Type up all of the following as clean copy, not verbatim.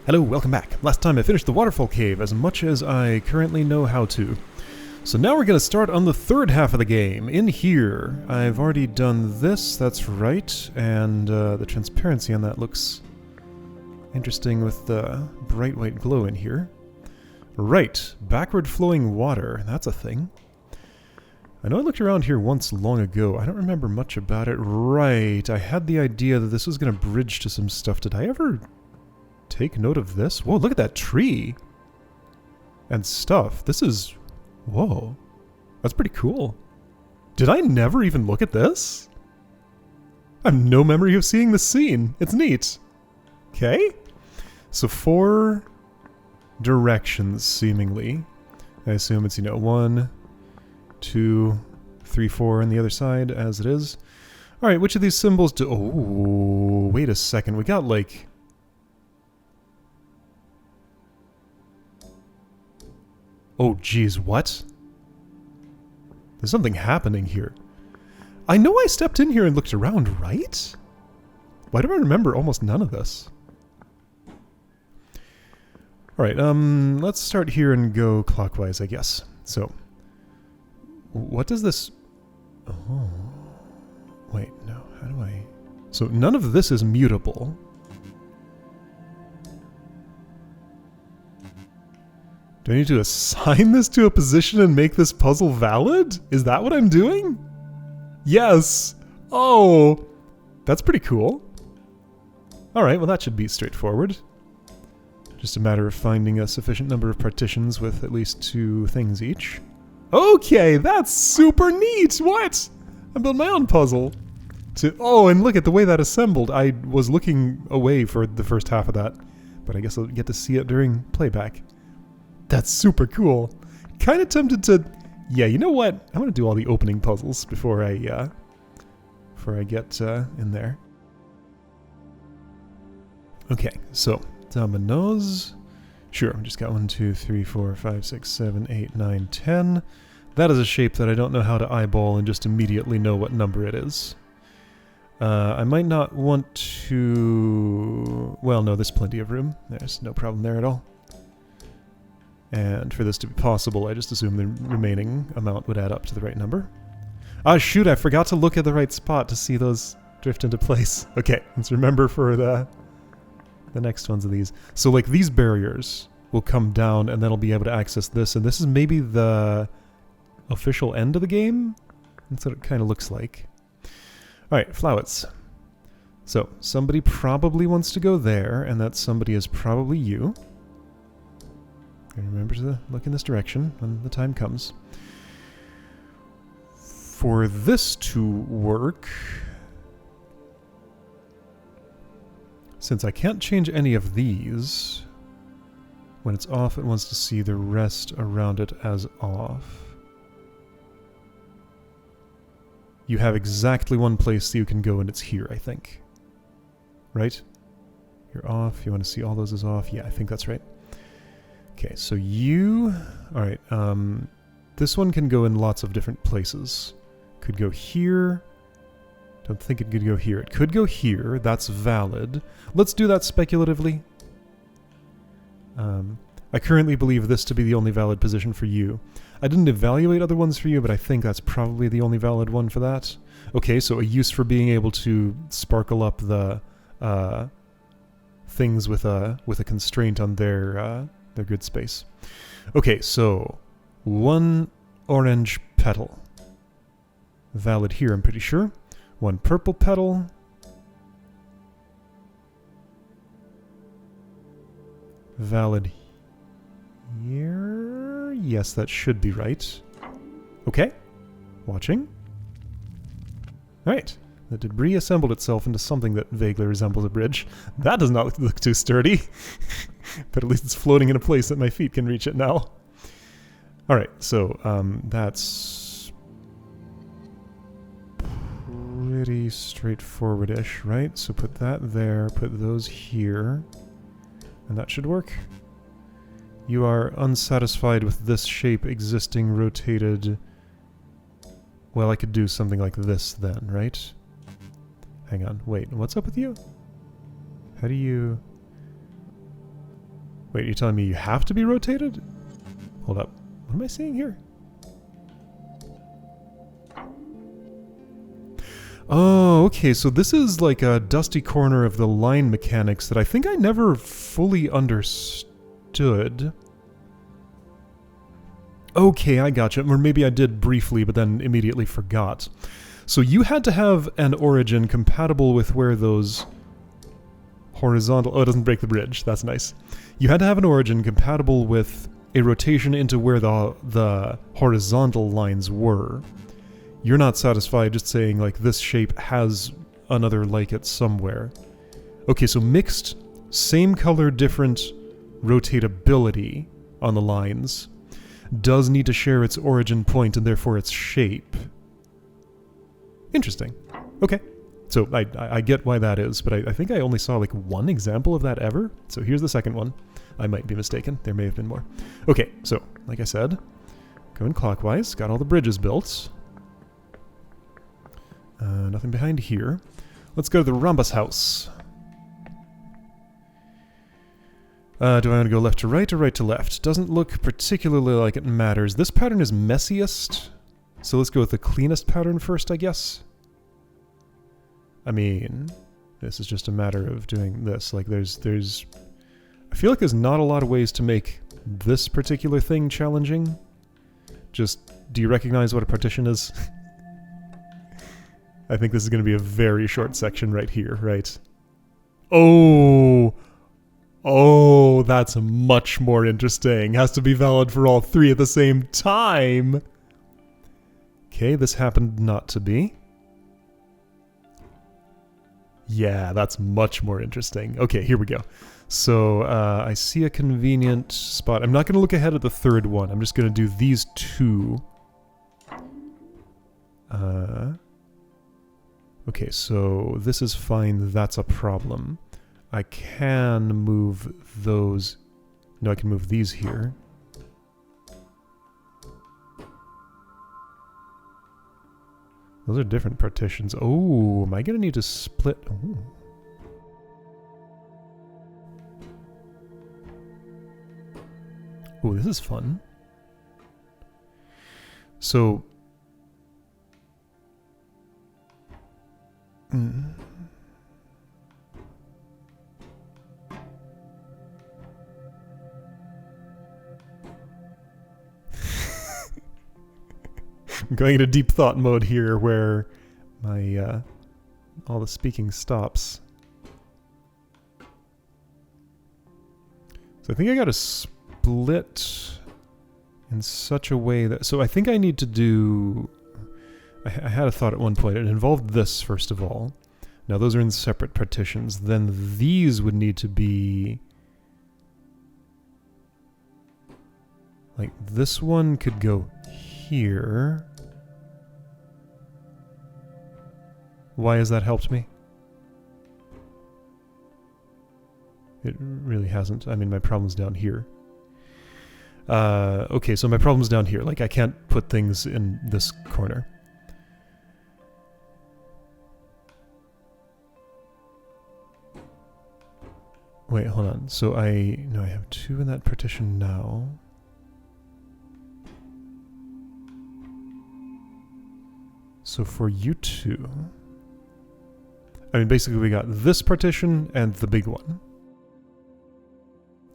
Hello, welcome back. Last time I finished the waterfall cave as much as I currently know how to. So now we're going to start on the third half of the game. In here, I've already done this, that's right, and the transparency on that looks interesting with the bright white glow in here. Right, backward flowing water, that's a thing. I know I looked around here once long ago, I don't remember much about it. Right, I had the idea that this was going to bridge to some stuff. Did I ever take note of this? Whoa, look at that tree! And stuff. This is... whoa. That's pretty cool. Did I never even look at this? I have no memory of seeing this scene. It's neat. Okay. So 4 directions, seemingly. I assume it's, 1, 2, 3, 4 on the other side, as it is. Alright, which of these symbols do... oh, wait a second. We got, like... oh, geez, what? There's something happening here. I know I stepped in here and looked around, right? Why do I remember almost none of this? Alright, let's start here and go clockwise, I guess. So, what does this... oh, wait, no, how do I... so none of this is mutable. Do I need to assign this to a position and make this puzzle valid? Is that what I'm doing? Yes! Oh! That's pretty cool. Alright, well that should be straightforward. Just a matter of finding a sufficient number of partitions with at least 2 things each. Okay, that's super neat! What? I built my own puzzle. Oh, and look at the way that assembled. I was looking away for the first half of that, but I guess I'll get to see it during playback. That's super cool. Kind of tempted to... yeah, you know what? I'm going to do all the opening puzzles before I get in there. Okay, so dominoes. Sure, I've just got 1, 2, 3, 4, 5, 6, 7, 8, 9, 10. That is a shape that I don't know how to eyeball and just immediately know what number it is. I might not want to... well, no, there's plenty of room. There's no problem there at all. And for this to be possible, I just assume the remaining amount would add up to the right number. Ah, shoot, I forgot to look at the right spot to see those drift into place. Okay, let's remember for the next ones of these. So, like, these barriers will come down, and then I'll be able to access this, and this is maybe the official end of the game? That's what it kind of looks like. Alright, flowers. So, somebody probably wants to go there, and that somebody is probably you. Remember to look in this direction when the time comes. For this to work, since I can't change any of these, when it's off it wants to see the rest around it as off. You have exactly one place that you can go and it's here, I think. Right? You're off, you want to see all those as off? Yeah, I think that's right. Okay, so you... alright, this one can go in lots of different places. Could go here. Don't think it could go here. It could go here. That's valid. Let's do that speculatively. I currently believe this to be the only valid position for you. I didn't evaluate other ones for you, but I think that's probably the only valid one for that. Okay, so a use for being able to sparkle up the things with a constraint on their grid space. Okay, so 1 orange petal. Valid here, I'm pretty sure. 1 purple petal. Valid here. Yes, that should be right. Okay. Watching. Alright. The debris assembled itself into something that vaguely resembles a bridge. That does not look too sturdy. But at least it's floating in a place that my feet can reach it now. Alright, so that's pretty straightforward-ish, right? So put that there, put those here, and that should work. You are unsatisfied with this shape existing rotated... well, I could do something like this then, right? Hang on, wait, what's up with you? How do you... Wait, you're telling me you have to be rotated? Hold up. What am I seeing here? Oh, okay, so this is like a dusty corner of the line mechanics that I think I never fully understood. Okay, I gotcha. Or maybe I did briefly, but then immediately forgot. So you had to have an origin compatible with where those horizontal... Oh, it doesn't break the bridge. That's nice. You had to have an origin compatible with a rotation into where the horizontal lines were. You're not satisfied just saying, like, this shape has another like it somewhere. Okay, so mixed, same color, different rotatability on the lines does need to share its origin point and therefore its shape. Interesting. Okay. So I get why that is, but I think I only saw like one example of that ever. So here's the second one. I might be mistaken. There may have been more. Okay, so like I said, going clockwise, got all the bridges built. Nothing behind here. Let's go to the Rhombus house. Do I want to go left to right or right to left? Doesn't look particularly like it matters. This pattern is messiest, so let's go with the cleanest pattern first, I guess. I mean, this is just a matter of doing this. Like, there's... I feel like there's not a lot of ways to make this particular thing challenging. Just, do you recognize what a partition is? I think this is going to be a very short section right here, right? Oh! Oh, that's much more interesting. Has to be valid for all three at the same time. Okay, this happened not to be. Yeah, that's much more interesting. Okay, here we go. So, I see a convenient spot. I'm not going to look ahead at the third one. I'm just going to do these two. Okay, so this is fine. That's a problem. I can move those... No, I can move these here. Those are different partitions. Oh, am I going to need to split... Ooh. Ooh, this is fun. So... I'm going into deep thought mode here where my all the speaking stops. So I think I got to split in such a way that... So I think I need to do... I had a thought at one point. It involved this, first of all. Now, those are in separate partitions. Then these would need to be... Like, this one could go here. Why has that helped me? It really hasn't. I mean, my problem's down here. Okay, so my problem's down here. Like, I can't put things in this corner. Wait, hold on. So I have two in that partition now. So for you two... I mean, basically we got this partition and the big one.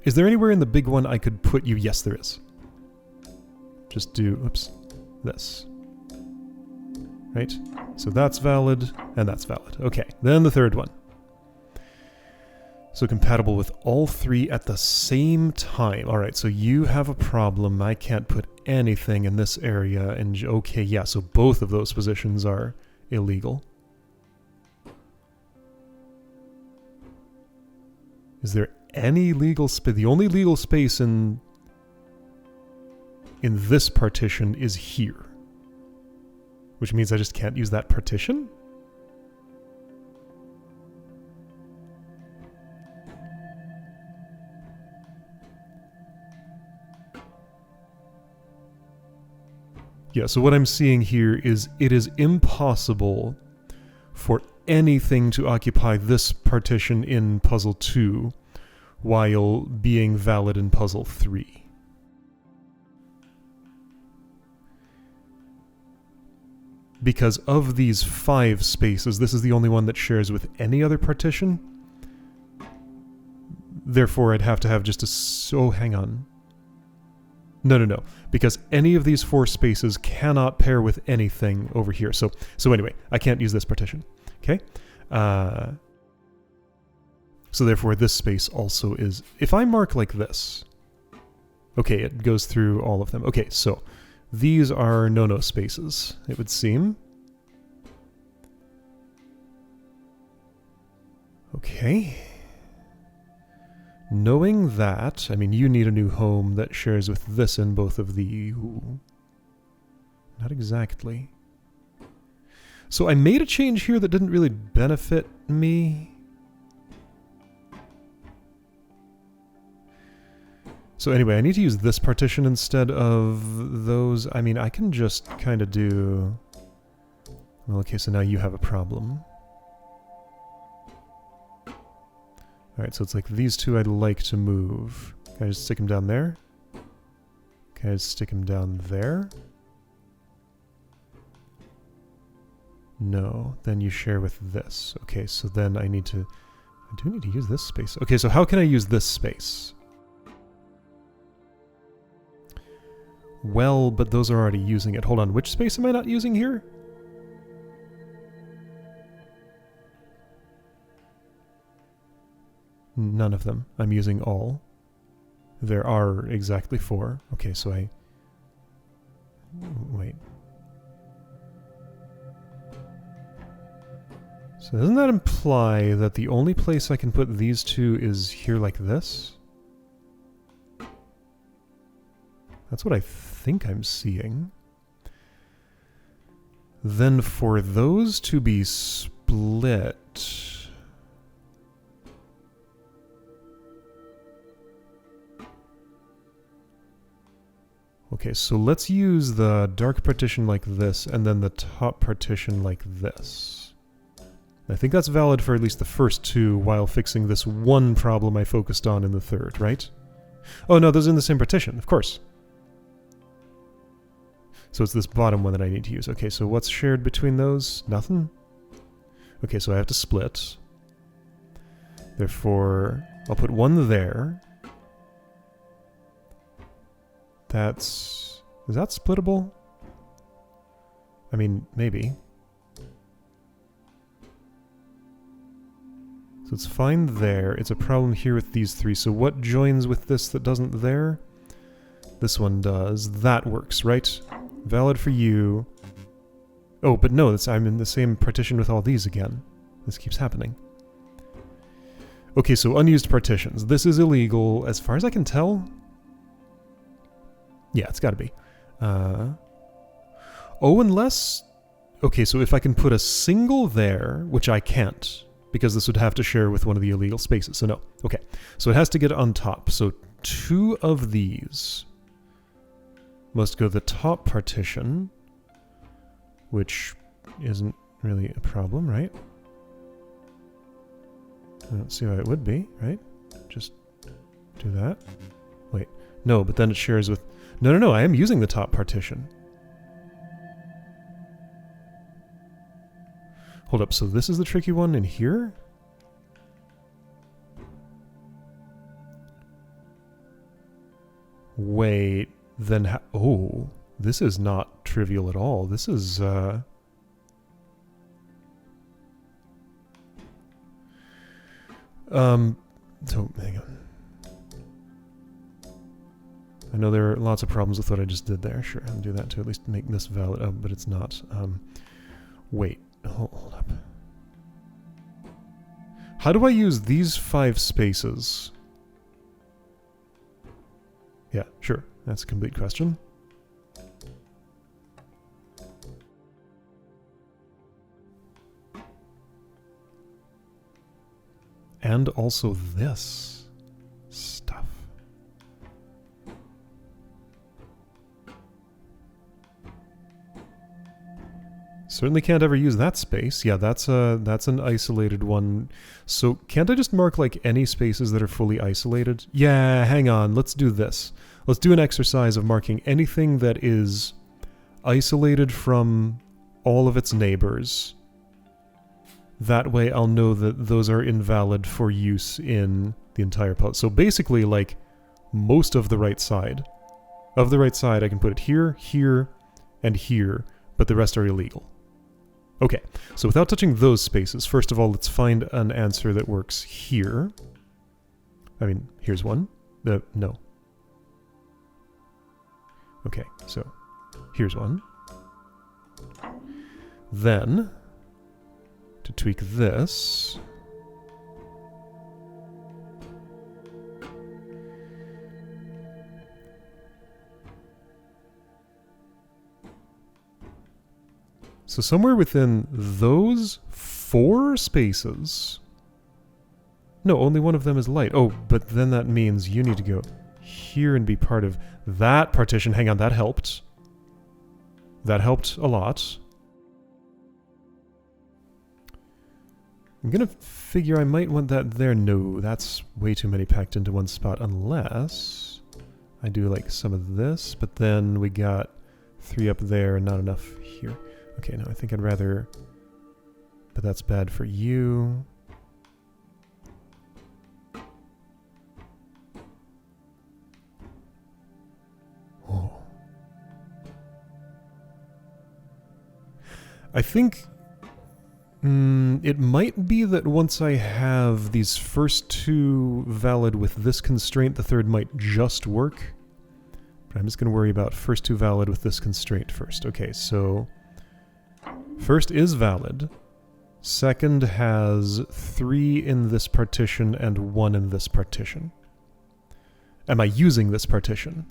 Is there anywhere in the big one I could put you? Yes, there is. Just do, oops, this. Right? So that's valid, and that's valid. Okay, then the third one. So compatible with all three at the same time. Alright, so you have a problem. I can't put anything in this area. And okay, yeah, so both of those positions are illegal. Is there any legal space? The only legal space in this partition is here. Which means I just can't use that partition? Yeah, so what I'm seeing here is it is impossible for anything to occupy this partition in Puzzle 2 while being valid in puzzle 3. Because of these 5 spaces, this is the only one that shares with any other partition. Therefore, I'd have to have just a... Oh, hang on. No. Because any of these 4 spaces cannot pair with anything over here. So anyway, I can't use this partition. Okay? So therefore, this space also is... If I mark like this... Okay, it goes through all of them. Okay, so... These are no-no spaces, it would seem. Okay. Knowing that, I mean, you need a new home that shares with this in both of the... Ooh. Not exactly. So I made a change here that didn't really benefit me. So anyway, I need to use this partition instead of those. I mean, I can just kind of do... Well, okay, so now you have a problem. Alright, so it's like these 2 I'd like to move. Can I just stick them down there? Can I just stick them down there? No, then you share with this. Okay, so then I need to... I do need to use this space. Okay, so how can I use this space? Well, but those are already using it. Hold on, which space am I not using here? None of them. I'm using all. There are exactly 4. Okay, so I... Wait. So doesn't that imply that the only place I can put these 2 is here like this? That's what I think I'm seeing. Then for those to be split... Okay, so let's use the dark partition like this, and then the top partition like this. I think that's valid for at least the first 2, while fixing this one problem I focused on in the 3rd, right? Oh no, those are in the same partition, of course. So it's this bottom one that I need to use. Okay, so what's shared between those? Nothing? Okay, so I have to split. Therefore, I'll put 1 there. That's... Is that splittable? I mean, maybe. So it's fine there. It's a problem here with these 3. So what joins with this that doesn't there? This one does. That works, right? Valid for you. Oh, but no, I'm in the same partition with all these again. This keeps happening. Okay, so unused partitions. This is illegal, as far as I can tell. Yeah, it's gotta be. Oh, unless... Okay, so if I can put a single there, which I can't, because this would have to share with one of the illegal spaces, so no. Okay, so it has to get on top. So 2 of these must go to the top partition, which isn't really a problem, right? I don't see why it would be, right? Just do that. Wait, no, but then it shares with... No, I am using the top partition. Hold up, so this is the tricky one in here? Wait, then oh, this is not trivial at all. This is, so, hang on. I know there are lots of problems with what I just did there. Sure, I'll do that to at least make this valid. Oh, but it's not. Wait, hold up. How do I use these 5 spaces? Yeah, sure. That's a complete question. And also this stuff. Certainly can't ever use that space. Yeah, that's an isolated one. So can't I just mark like any spaces that are fully isolated? Yeah, hang on. Let's do this. Let's do an exercise of marking anything that is isolated from all of its neighbors. That way I'll know that those are invalid for use in the entire puzzle. So basically, like, most of the right side. Of the right side, I can put it here, here, and here, but the rest are illegal. Okay, so without touching those spaces, first of all, let's find an answer that works here. I mean, here's one. No. Okay, so here's one. Then, to tweak this, so somewhere within those 4 spaces... No, only one of them is light. Oh, but then that means you need to go here and be part of that partition. Hang on, that helped. That helped a lot. I'm gonna figure I might want that there. No, that's way too many packed into one spot, unless I do like some of this, but then we got 3 up there and not enough here. Okay, no, I think I'd rather... But that's bad for you. Oh. I think... it might be that once I have these first 2 valid with this constraint, the third might just work. But I'm just going to worry about first 2 valid with this constraint first. Okay, so... First is valid. Second has 3 in this partition and 1 in this partition. Am I using this partition?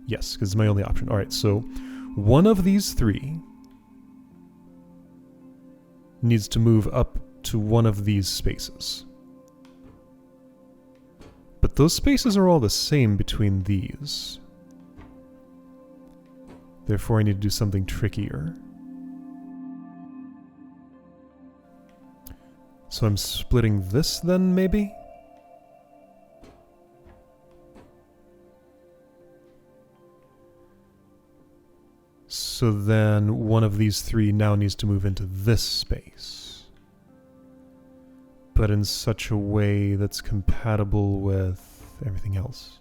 Yes, because it's my only option. Alright, so one of these 3 needs to move up to one of these spaces. But those spaces are all the same between these. Therefore I need to do something trickier. So I'm splitting this then, maybe? So then one of these 3 now needs to move into this space. But in such a way that's compatible with everything else.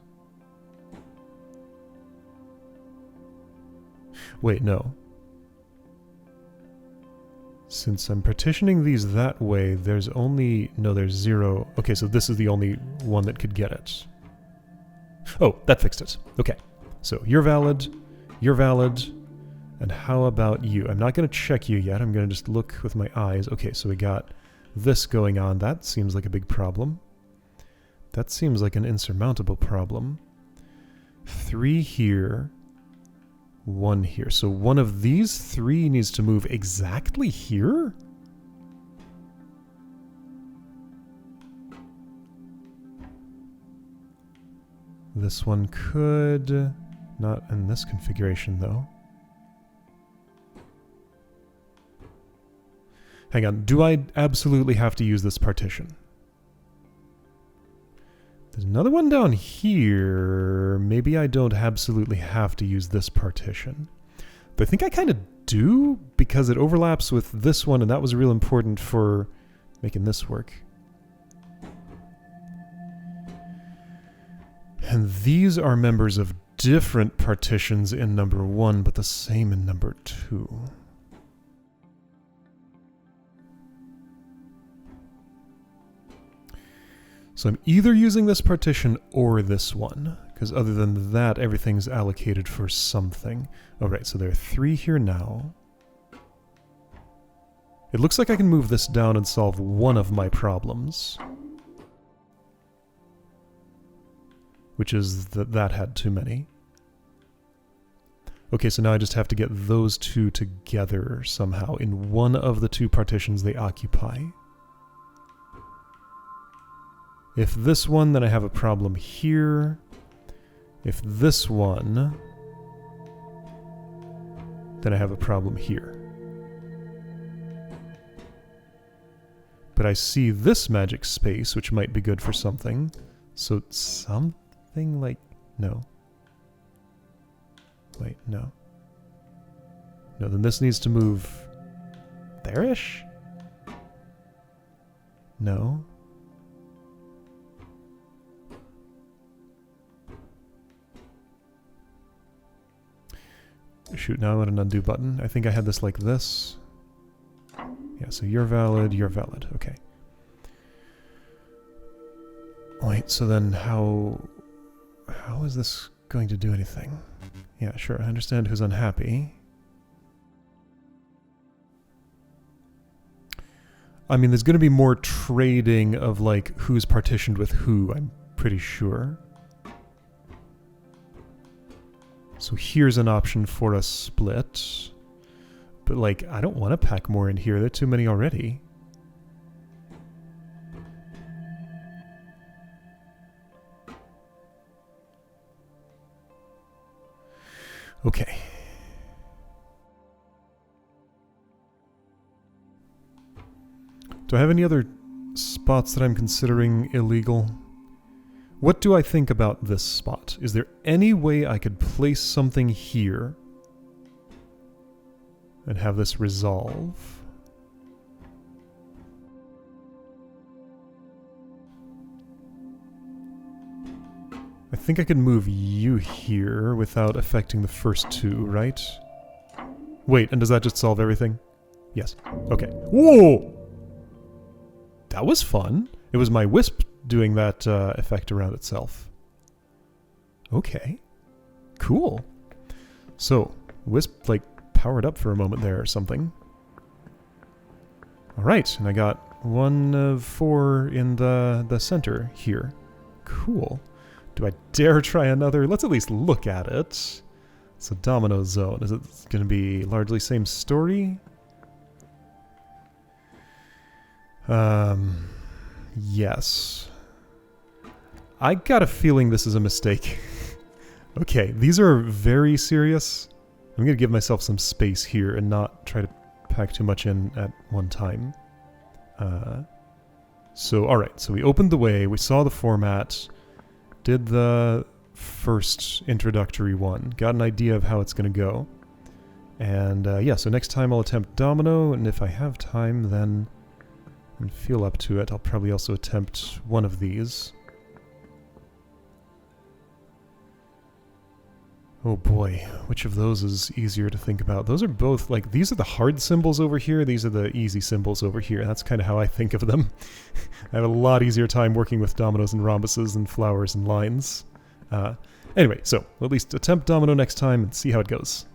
Wait, no. Since I'm partitioning these that way, there's only... No, there's 0. Okay, so this is the only one that could get it. Oh, that fixed it. Okay. So you're valid, and how about you? I'm not going to check you yet. I'm going to just look with my eyes. Okay, so we got this going on. That seems like a big problem. That seems like an insurmountable problem. 3 here. 1 here. So one of these 3 needs to move exactly here? This one could... Not in this configuration, though. Hang on. Do I absolutely have to use this partition? There's another one down here. Maybe I don't absolutely have to use this partition. But I think I kind of do, because it overlaps with this one, and that was real important for making this work. And these are members of different partitions in number 1, but the same in number 2. So I'm either using this partition or this one, because other than that, everything's allocated for something. Alright, so there are 3 here now. It looks like I can move this down and solve one of my problems. Which is that that had too many. Okay, so now I just have to get those 2 together somehow in one of the 2 partitions they occupy. If this one, then I have a problem here. If this one, then I have a problem here. But I see this magic space, which might be good for something. So something like... No. Wait, no. No, then this needs to move... there-ish? No. Shoot, now I want an undo button. I think I had this like this. Yeah, so you're valid, okay. Wait, so then how is this going to do anything? Yeah, sure, I understand who's unhappy. I mean, there's going to be more trading of, like, who's partitioned with who, I'm pretty sure. So here's an option for a split. But, like, I don't want to pack more in here. There are too many already. Okay. Do I have any other spots that I'm considering illegal? What do I think about this spot? Is there any way I could place something here and have this resolve? I think I could move you here without affecting the first two, right? Wait, and does that just solve everything? Yes. Okay. Whoa! That was fun. It was my wisp doing that effect around itself. Okay. Cool. So, wisp, like, powered up for a moment there or something. Alright, and I got 1 of 4 in the center here. Cool. Do I dare try another? Let's at least look at it. It's a domino zone. Is it going to be largely same story? Yes. I got a feeling this is a mistake. Okay, these are very serious. I'm going to give myself some space here and not try to pack too much in at one time. Alright, so we opened the way, we saw the format, did the first introductory one, got an idea of how it's going to go. And yeah, so next time I'll attempt domino, and if I have time then, and feel up to it, I'll probably also attempt one of these. Oh boy, which of those is easier to think about? Those are both, like, these are the hard symbols over here, these are the easy symbols over here. That's kind of how I think of them. I have a lot easier time working with dominoes and rhombuses and flowers and lines. Anyway, so, at least attempt domino next time and see how it goes.